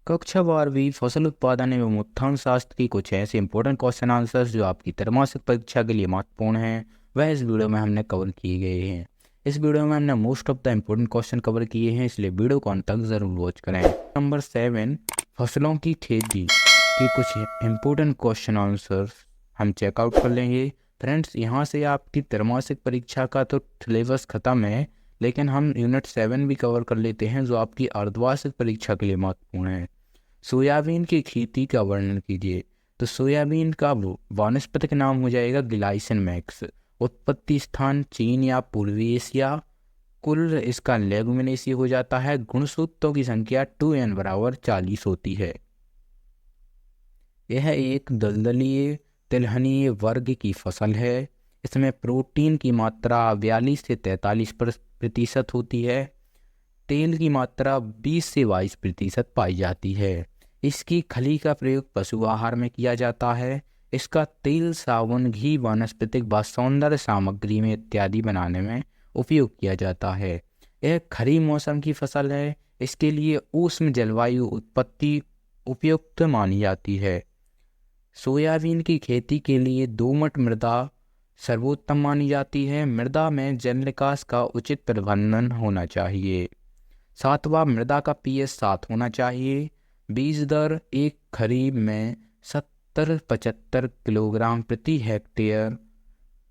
कक्षा 12वीं फसल उत्पादन एवं उत्थान शास्त्र की कुछ ऐसे इंपॉर्टेंट क्वेश्चन आंसर्स जो आपकी त्रैमासिक परीक्षा के लिए महत्वपूर्ण हैं, वह इस वीडियो में हमने कवर किए गए हैं। इस वीडियो में हमने most of the important question cover किए हैं, इसलिए वीडियो को अंत तक जरूर वॉच करें। नंबर 7, फसलों की खेती के कुछ इम्पोर्टेंट क्वेश्चन आंसर्स हम चेकआउट कर लेंगे। फ्रेंड्स, यहाँ से आपकी त्रैमासिक परीक्षा का तो सिलेबस खत्म है, लेकिन हम यूनिट 7 भी कवर कर लेते हैं जो आपकी अर्धवार्षिक परीक्षा के लिए महत्वपूर्ण है। सोयाबीन की खेती का वर्णन कीजिए। तो सोयाबीन का वानस्पतिक नाम हो जाएगा ग्लाइसिन मैक्स। उत्पत्ति स्थान चीन या पूर्वी एशिया। कुल इसका लेगुमिनेसी हो जाता है। गुणसूत्रों की संख्या 2n बराबर 40 होती है। यह एक दलदलीय तिलहनीय वर्ग की फसल है। इसमें प्रोटीन की मात्रा 42 से 43% होती है। तेल की मात्रा 20 से 22% पाई जाती है। इसकी खली का प्रयोग पशु आहार में किया जाता है। इसका तेल साबुन घी वानस्पतिक व सौंदर्य सामग्री में इत्यादि बनाने में उपयोग किया जाता है। यह खरीफ मौसम की फसल है। इसके लिए उष्ण जलवायु उत्पत्ति उपयुक्त मानी जाती है। सोयाबीन की खेती के लिए दोमट मृदा सर्वोत्तम मानी जाती है। मृदा में जल निकास का उचित प्रबंधन होना चाहिए। 7वां, मृदा का pH 7 होना चाहिए। बीज दर एक खरीफ में 70-75 किलोग्राम प्रति हेक्टेयर,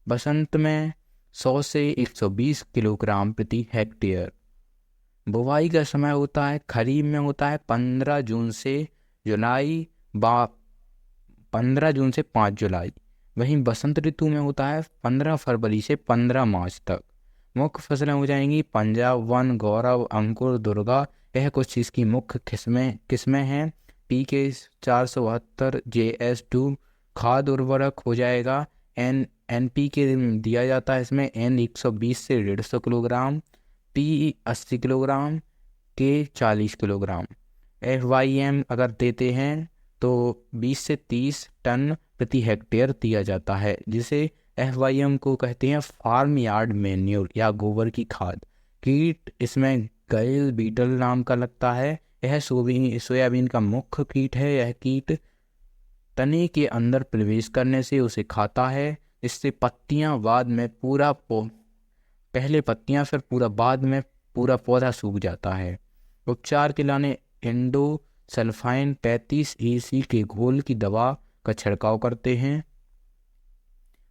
बसंत में 100 से 120 किलोग्राम प्रति हेक्टेयर। बुवाई का समय होता है, खरीफ में होता है 15 जून से जुलाई बा 15 जून से 5 जुलाई। वहीं बसंत ऋतु में होता है 15 फरवरी से 15 मार्च तक। मुख्य फसलें हो जाएंगी पंजाब, वन, गौरव, अंकुर, दुर्गा। यह कुछ इसकी मुख्य किस्में हैं। PK 472, JS2। खाद उर्वरक हो जाएगा NPK दिया जाता है इसमें N 120 से 150 kilogram, P 80 kilogram, K 40 kilogram. FYM अगर देते हैं तो 20 से 30 टन प्रति हेक्टेयर दिया जाता है, जिसे FYM को कहते हैं फार्म यार्ड मैन्योर या गोबर की खाद। कीट इसमें गैल बीटल नाम का लगता है। यह सोयाबीन का मुख्य कीट है। यह कीट तने के अंदर प्रवेश करने से उसे खाता है। इससे पत्तियां बाद में पहले पत्तियां फिर पूरा बाद में पूरा पौधा सूख जाता है। उपचार के लिए इंडोसल्फाइन 35 EC के घोल की दवा का छिड़काव करते हैं।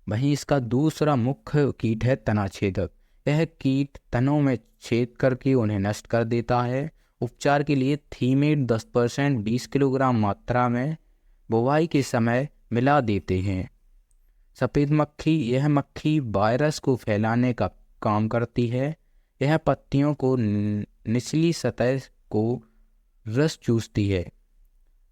वहीं इसका दूसरा मुख्य कीट है तना छेदक। यह कीट तनों में छेद करके उन्हें नष्ट कर देता है। उपचार के लिए थीमेट 10% 20 किलोग्राम मात्रा में बुवाई के समय मिला देते हैं। सफ़ेद मक्खी, यह मक्खी वायरस को फैलाने का काम करती है। यह पत्तियों को निचली सतह को रस चूसती है।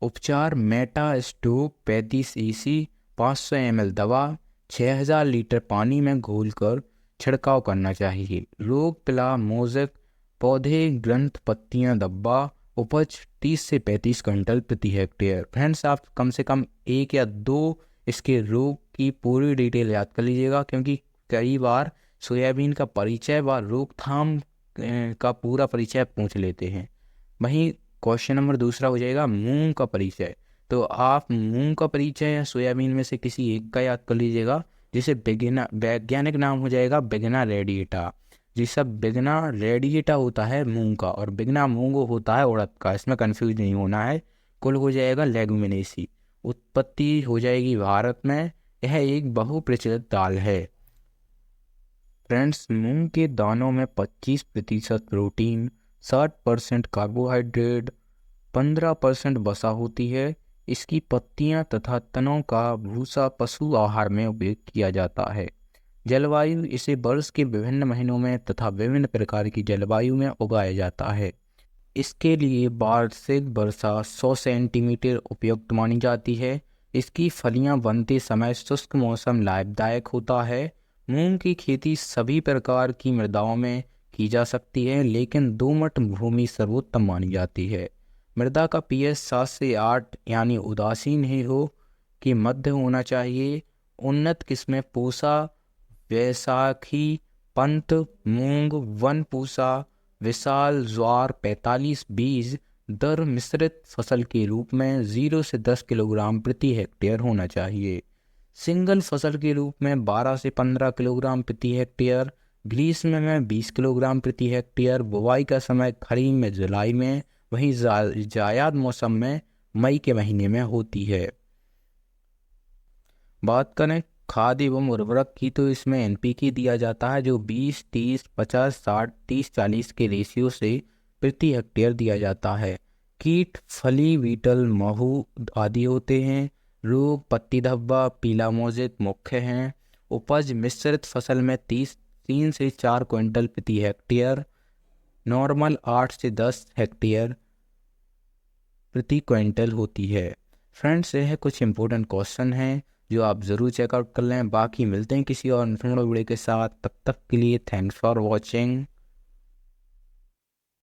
उपचार मेटास्टोक 35 EC 500 ml दवा 6000 लीटर पानी में घोलकर छिड़काव करना चाहिए। रोग पिला मोज़ेक पौधे ग्रंथ पत्तियां धब्बा। उपज 30 से 35 क्विंटल प्रति हेक्टेयर। फ्रेंड्स, आप कम से कम 1 या 2 इसके रोग की पूरी डिटेल याद कर लीजिएगा, क्योंकि कई बार सोयाबीन का परिचय व रोकथाम का पूरा परिचय पूछ लेते हैं। वहीं क्वेश्चन नंबर दूसरा हो जाएगा मूंग का परिचय। तो आप मूंग का परिचय या सोयाबीन में से किसी एक का याद कर लीजिएगा, जिसे वैज्ञानिक नाम हो जाएगा बिगना रेडिएटा। जिसका बिगना रेडिएटा होता है मूंग का और बिगना मूंग होता है उड़द का। इसमें कंफ्यूज नहीं होना है। कुल हो जाएगा लेगुमिनेसी। उत्पत्ति हो जाएगी भारत में। यह एक बहुप्रचलित दाल है। फ्रेंड्स, मूंग के दानों में 25% प्रोटीन, 60% कार्बोहाइड्रेट, 15% वसा होती है। इसकी पत्तियां तथा तनों का भूसा पशु आहार में उपयोग किया जाता है। जलवायु, इसे वर्ष के विभिन्न महीनों में तथा विभिन्न प्रकार की जलवायु में उगाया जाता है। इसके लिए वार्षिक वर्षा 100 सेंटीमीटर उपयुक्त मानी जाती है। इसकी फलियां बनते समय शुष्क मौसम लाभदायक होता है। मूंग की खेती सभी प्रकार की मृदाओं में की जा सकती है, लेकिन दोमट भूमि सर्वोत्तम मानी जाती है। मृदा का pH 7 से 8 यानी उदासीन ही हो कि मध्य होना चाहिए। उन्नत किस्में पूसा, वैशाखी, पंत, मूंग, वन पूसा, विशाल, ज्वार 45 बीज दर मिश्रित फसल के रूप में 0 से 10 किलोग्राम प्रति हेक्टेयर होना चाहिए। सिंगल फसल के रूप में 12 से 15 किलोग्राम प्रति हेक्टेयर, ग्रीष्म में 20 किलोग्राम प्रति हेक्टेयर, बुवाई का समय खरीफ में जुलाई में, वहीं जायद मौसम में मई के महीने में होती है। बात करें खाद एवं उर्वरक की, तो इसमें एनपीके दिया जाता है जो 20, 30, 50, 60, 30, 40 के रेशियो से प्रति हेक्टेयर दिया जाता है। कीट फली बीटल महू आदि होते हैं। रोग पत्ती धब्बा पीला मोजेक मुख्य हैं। उपज मिश्रित फसल में 3 से 4 क्विंटल प्रति हेक्टेयर, नॉर्मल 8 से 10 हेक्टेयर प्रति क्विंटल होती है। फ्रेंड्स, यह कुछ इंपॉर्टेंट क्वेश्चन हैं जो आप ज़रूर चेकआउट कर लें। बाकी मिलते हैं किसी और वीडियो के साथ, तब तक के लिए थैंक्स फॉर वॉचिंग।